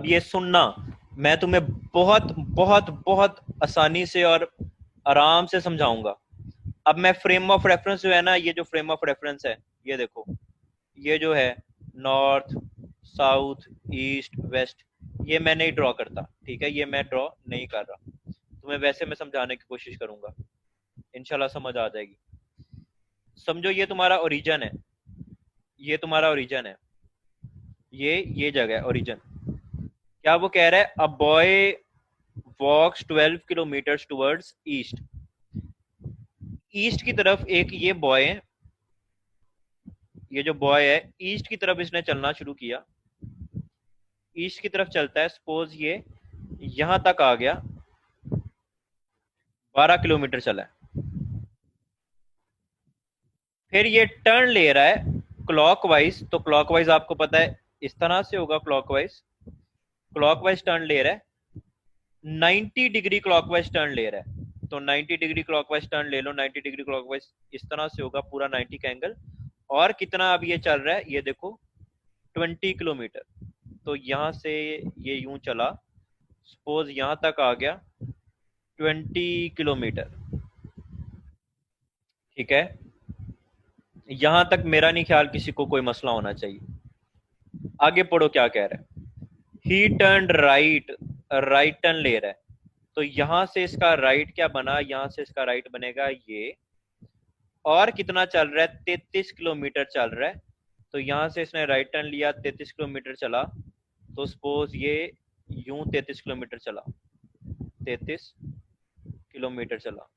ये सुनना, मैं तुम्हें बहुत बहुत बहुत आसानी से और आराम से समझाऊंगा। अब मैं फ्रेम ऑफ रेफरेंस जो है ना, ये जो फ्रेम ऑफ रेफरेंस है, ये देखो, ये जो है नॉर्थ, साउथ, ईस्ट, वेस्ट, ये मैं नहीं ड्रॉ करता, ठीक है, ये मैं ड्रॉ नहीं कर रहा। तुम्हें वैसे मैं समझाने की कोशिश करूंगा, इंशाल्लाह समझ आ जाएगी। समझो ये तुम्हारा ओरिजिन है, ये तुम्हारा ओरिजिन है, ये जगह है ओरिजिन। क्या वो कह रहा है, a boy walks 12 kilometre towards east. East की तरफ एक ये बॉय है, ये जो बॉय है ईस्ट की तरफ इसने चलना शुरू किया, ईस्ट की तरफ चलता है। सपोज ये यहां तक आ गया, 12 किलोमीटर चला है। फिर ये टर्न ले रहा है क्लॉकवाइज, तो क्लॉकवाइज आपको पता है इस तरह से होगा, क्लॉकवाइज, क्लॉकवाइज टर्न ले रहा है, 90 डिग्री क्लॉकवाइज टर्न ले रहा है। तो 90 डिग्री क्लॉकवाइज टर्न ले लो, 90 डिग्री क्लॉकवाइज इस तरह से होगा पूरा 90 का एंगल। और कितना अब ये चल रहा है, ये देखो 20 किलोमीटर। तो यहां से ये यूं चला, सपोज यहां तक आ गया 20 किलोमीटर, ठीक है। यहां तक मेरा नहीं ख्याल किसी को कोई मसला होना चाहिए। आगे पढ़ो क्या कह रहा है, ही टर्न राइट, राइट टर्न ले रहा है। तो यहां से इसका राइट क्या बना, यहां से इसका राइट बनेगा ये। और कितना चल रहा है, 33 किलोमीटर चल रहा है। तो यहां से इसने राइट टर्न लिया, 33 किलोमीटर चला। तो सपोज ये यूं 33 किलोमीटर चला, 33 किलोमीटर चला।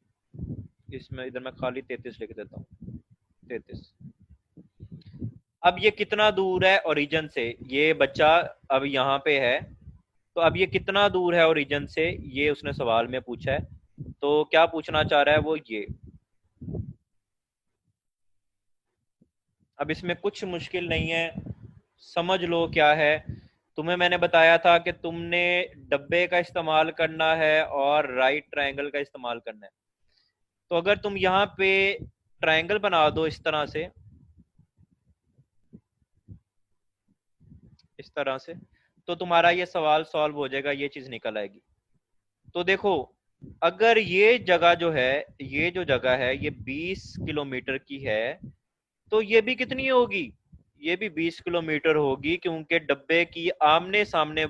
इसमें इधर मैं खाली 33 लिख देता हूँ, 33। अब ये कितना दूर है ओरिजिन से, ये बच्चा अब यहाँ पे है, तो अब ये कितना दूर है ओरिजिन से, ये उसने सवाल में पूछा है। तो क्या पूछना चाह रहा है वो ये। अब इसमें कुछ मुश्किल नहीं है, समझ लो क्या है। तुम्हें मैंने बताया था कि तुमने डब्बे का इस्तेमाल करना है और राइट ट्रायंगल का इस्तेमाल करना है। तो अगर तुम यहाँ पे ट्रायंगल बना दो इस तरह से, इस तरह से, तो तुम्हारा ये सवाल सॉल्व हो जाएगा, ये चीज निकल आएगी। तो देखो, अगर ये जगह जो है, ये जो जगह है ये 20 किलोमीटर की है, तो ये भी कितनी होगी, ये भी 20 किलोमीटर होगी, क्योंकि डब्बे की आमने सामने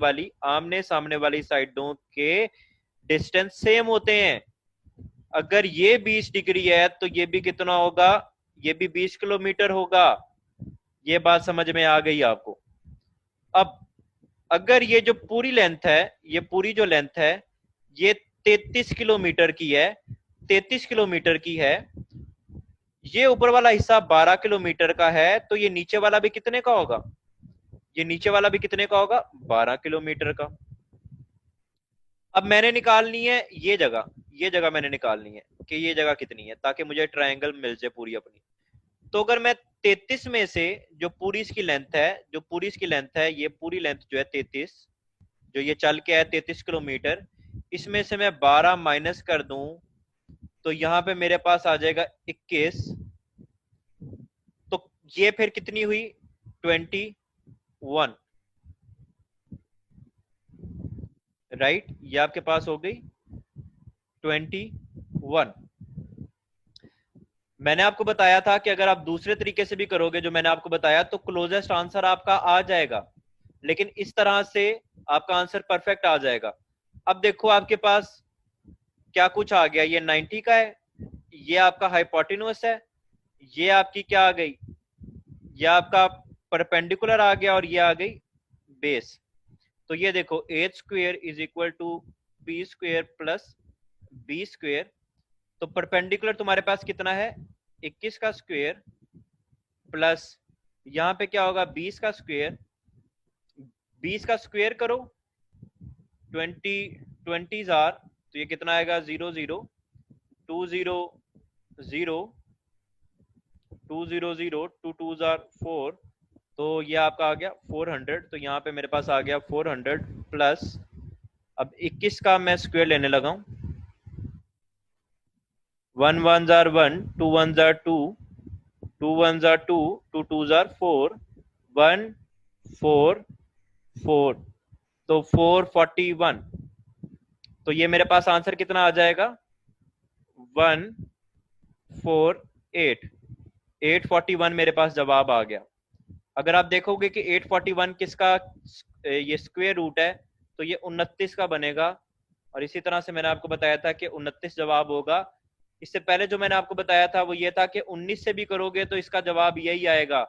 वाली साइडों के डिस्टेंस सेम होते हैं। अगर ये 20 डिग्री है तो ये भी कितना होगा, ये भी 20 किलोमीटर होगा। ये बात समझ में आ गई आपको। अब अगर ये जो पूरी लेंथ है, ये पूरी जो लेंथ है ये 33 किलोमीटर की है, 33 किलोमीटर की है, ये ऊपर वाला हिस्सा 12 किलोमीटर का है, तो ये नीचे वाला भी कितने का होगा, ये नीचे वाला भी कितने का होगा, 12 किलोमीटर का। अब मैंने निकालनी है ये जगह मैंने निकालनी है कि ये जगह कितनी है, ताकि मुझे ट्रायंगल मिल जाए पूरी अपनी। तो अगर मैं 33 में से जो पूरी इसकी लेंथ है, जो पूरी इसकी लेंथ है, ये पूरी लेंथ जो है 33, जो ये चल के है 33 किलोमीटर, इसमें से मैं 12 माइनस कर दूं, तो यहां पे मेरे पास आ जाएगा 21। तो ये फिर कितनी हुई, 21, राइट, ये आपके पास हो गई 21। मैंने आपको बताया था कि अगर आप दूसरे तरीके से भी करोगे जो मैंने आपको बताया, तो क्लोजेस्ट आंसर आपका आ जाएगा, लेकिन इस तरह से आपका आंसर परफेक्ट आ जाएगा। अब देखो आपके पास क्या कुछ आ गया, ये 90 का है, ये आपका हाइपोटेन्यूस है, ये आपकी क्या आ गई, ये आपका परपेंडिकुलर आ गया, और ये आ गई बेस। तो ये देखो H square is equal to P square plus B square. तो परपेंडिकुलर तुम्हारे पास कितना है, 21 का स्क्वेयर प्लस यहां पे क्या होगा 20 का स्क्वेयर, 20 का स्क्वेयर करो, 20 20 जार, तो ये कितना आएगा 00 20 0 200 2 जार 4। तो ये आपका आ गया 400। तो यहाँ पे मेरे पास आ गया 400 प्लस, अब 21 का मैं स्क्वेयर लेने लगा हूं, 1 1 जार 1, 2 1 जार 2, 2 1 जार 2, 2 2 जार 4, 1 4 4। तो 441, तो ये मेरे पास आंसर कितना आ जाएगा 148, 841 मेरे पास जवाब आ गया। अगर आप देखोगे कि 841 किसका ये स्क्वायर रूट है तो ये 29 का बनेगा। और इसी तरह से मैंने आपको बताया था कि 29 जवाब होगा। इससे पहले जो मैंने आपको बताया था वो ये था कि 19 से भी करोगे तो इसका जवाब यही आएगा,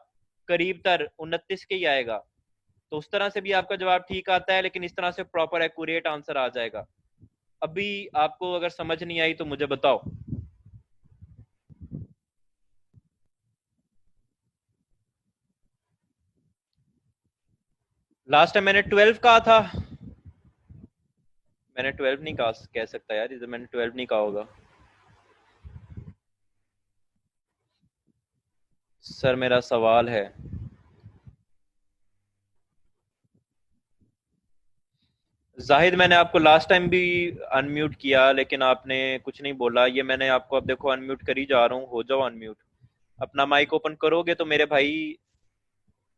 करीब तर 29 के ही आएगा। तो उस तरह से भी आपका जवाब ठीक आता है, लेकिन इस तरह से प्रॉपर एक्यूरेट आंसर आ जाएगा। अभी आपको अगर समझ नहीं आई तो मुझे बताओ। लास्ट टाइम मैंने 12 कहा था। मैंने 12 नहीं कह सकता यार, इधर मैंने 12 नहीं कहा होगा। सर मेरा सवाल है, जाहिद मैंने आपको लास्ट टाइम भी अनम्यूट किया लेकिन आपने कुछ नहीं बोला। ये मैंने आपको अब देखो अनम्यूट कर ही जा रहा हूँ, हो जाओ अनम्यूट। अपना माइक ओपन करोगे तो मेरे भाई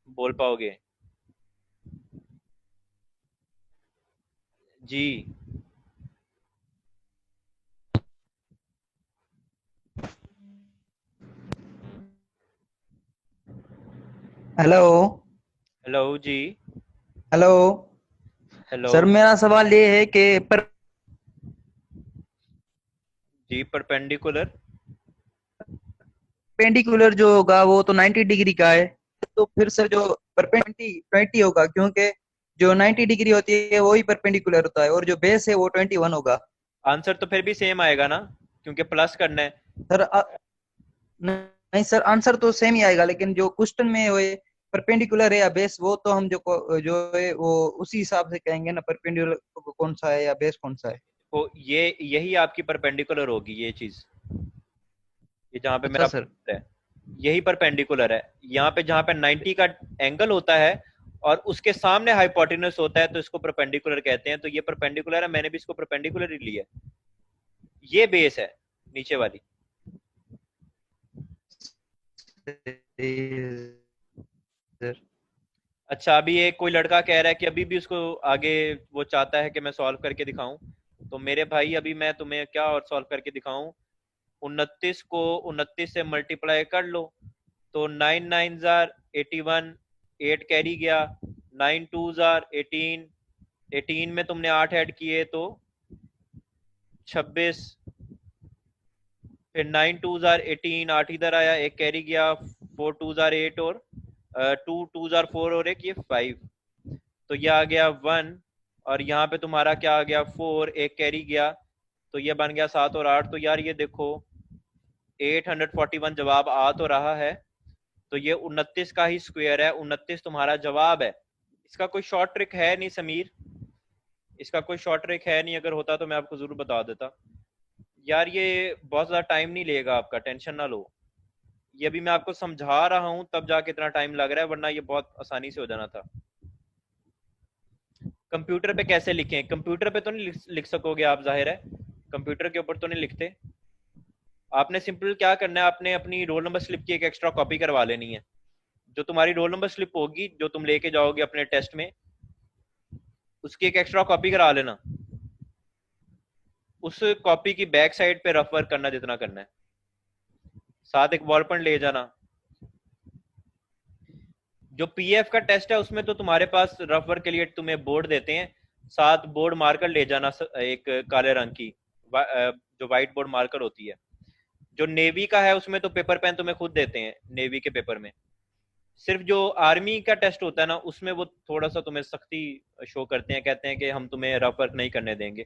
बोल पाओगे। जी हेलो। हेलो जी। हेलो। हेलो सर मेरा सवाल ये है कि जी। परपेंडिकुलर। परपेंडिकुलर जो होगा वो तो 90 डिग्री का है, तो फिर सर जो परपेंडिकुलर 20 होगा, क्योंकि जो 90 डिग्री होती है वही परपेंडिकुलर होता है, और जो बेस है वो 21 होगा। आंसर तो फिर भी सेम आएगा ना, क्योंकि प्लस करना है। सर नहीं सर, आंसर तो सेम ही आएगा, लेकिन जो क्वेश्चन में वो परपेंडिकुलर है या बेस, वो तो हम जो है वो उसी हिसाब से कहेंगे ना, परपेंडिकुलर कौन सा है या बेस कौन सा है। तो ये यही आपकी परपेंडिकुलर होगी ये चीज। ये जहां पे अच्छा मेरा सर। है यही परपेंडिकुलर है। यहाँ पे जहां पे 90 का एंगल होता है और उसके सामने हाइपोटेन्यूस होता है तो इसको परपेंडिकुलर कहते हैं। तो ये परपेंडिकुलर है, मैंने भी इसको परपेंडिकुलर ही लिया। ये बेस है नीचे वाली। सर अच्छा, अभी एक कोई लड़का कह रहा है कि अभी भी उसको आगे वो चाहता है कि मैं सॉल्व करके दिखाऊं। तो मेरे भाई अभी मैं तुम्हें क्या और सॉल्व करके दिखाऊं। 29 को 29 से मल्टीप्लाई कर लो तो 9 9 जार 81, 8 कैरी गया, 9 2 जार 18, 18 में तुमने 8 ऐड किए तो 26, फिर 9 2 जार 18, 8 इधर आया, एक कैरी गया, 4 2 जार 8 और 2 2 जार 4 और एक ये 5, तो ये आ गया 1। और यहाँ पे तुम्हारा क्या आ गया 4, एक कैरी गया, तो ये बन गया 7 और 8। तो यार ये देखो 841 जवाब आ तो रहा है। तो ये 29 का ही स्क्वायर है, 29 तुम्हारा जवाब है। इसका कोई शॉर्ट ट्रिक है नहीं समीर, इसका कोई शॉर्ट ट्रिक है नहीं। अगर होता तो मैं आपको जरूर बता देता। यार ये बहुत ज्यादा टाइम नहीं लेगा आपका, टेंशन ना लो। ये अभी मैं आपको समझा रहा हूं तब जाके इतना टाइम लग रहा है, वरना ये बहुत आसानी से हो जाना था। कंप्यूटर पे कैसे लिखें? कंप्यूटर पे तो नहीं लिख सकोगे आप, जाहिर है कंप्यूटर के ऊपर तो नहीं लिखते। आपने सिंपल क्या करना है, आपने अपनी रोल नंबर स्लिप की एक एक्स्ट्रा कॉपी करवा लेनी है। जो तुम्हारी रोल नंबर स्लिप होगी जो तुम लेके जाओगे अपने टेस्ट में, उसकी एक एक्स्ट्रा कॉपी करा लेना। उस कॉपी की बैक साइड पे रफ वर्क करना जितना करना है, साथ एक बॉल पेन ले जाना। जो पीएफ का टेस्ट है उसमें तो तुम्हारे पास रफ वर्क के लिए तुम्हें बोर्ड देते हैं, साथ बोर्ड मार्कर ले जाना, एक काले रंग की जो व्हाइट बोर्ड मार्कर होती है। जो नेवी का है उसमें तो पेपर पेन तुम्हें खुद देते हैं, नेवी के पेपर में। सिर्फ जो आर्मी का टेस्ट होता है ना उसमें वो थोड़ा सा तुम्हें सख्ती शो करते हैं, कहते हैं कि हम तुम्हें रफ वर्क नहीं करने देंगे।